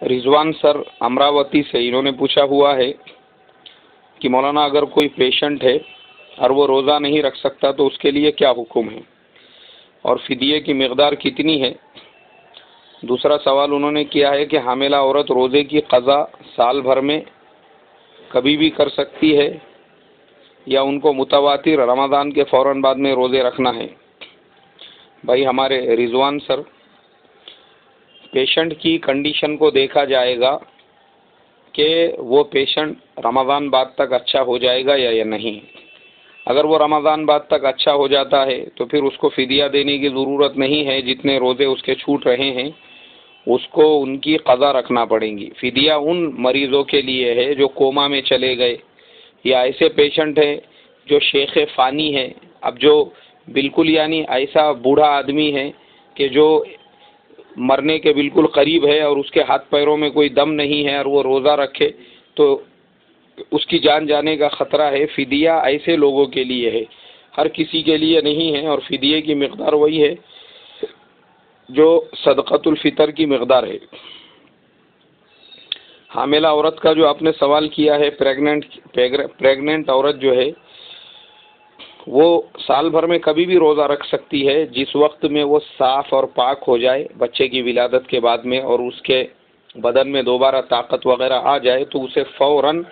رضوان سر امراوتی سے، انہوں نے پوچھا ہوا ہے کہ مولانا اگر کوئی پیشنٹ ہے اور وہ روزہ نہیں رکھ سکتا تو اس کے لیے کیا حکم ہے اور فدیے کی مقدار کتنی ہے؟ دوسرا سوال انہوں نے کیا ہے کہ حاملہ عورت روزے کی قضا سال بھر میں کبھی بھی کر سکتی ہے یا ان کو متواتر رمضان کے فوراً بعد میں روزے رکھنا ہے؟ بھائی ہمارے رضوان سر، پیشنٹ کی کنڈیشن کو دیکھا جائے گا کہ وہ پیشنٹ رمضان بعد تک اچھا ہو جائے گا یا نہیں۔ اگر وہ رمضان بعد تک اچھا ہو جاتا ہے تو پھر اس کو فدیہ دینے کی ضرورت نہیں ہے، جتنے روزے اس کے چھوٹ رہے ہیں اس کو ان کی قضا رکھنا پڑیں گی۔ فدیہ ان مریضوں کے لیے ہے جو کوما میں چلے گئے یا ایسے پیشنٹ ہیں جو شیخ فانی ہے، اب جو بالکل یعنی ایسا بوڑھا آدمی ہے کہ جو مرنے کے بالکل قریب ہے اور اس کے ہاتھ پیروں میں کوئی دم نہیں ہے اور وہ روزہ رکھے تو اس کی جان جانے کا خطرہ ہے۔ فدیہ ایسے لوگوں کے لیے ہے، ہر کسی کے لیے نہیں ہے، اور فدیے کی مقدار وہی ہے جو صدقۃ الفطر کی مقدار ہے۔ حاملہ عورت کا جو آپ نے سوال کیا ہے، پریگننٹ عورت جو ہے وہ سال بھر میں کبھی بھی روزہ رکھ سکتی ہے، جس وقت میں وہ صاف اور پاک ہو جائے بچے کی ولادت کے بعد میں، اور اس کے بدن میں دوبارہ طاقت وغیرہ آ جائے تو اسے فوراً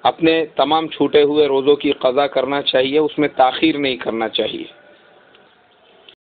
اپنے تمام چھوٹے ہوئے روزوں کی قضا کرنا چاہیے، اس میں تاخیر نہیں کرنا چاہیے۔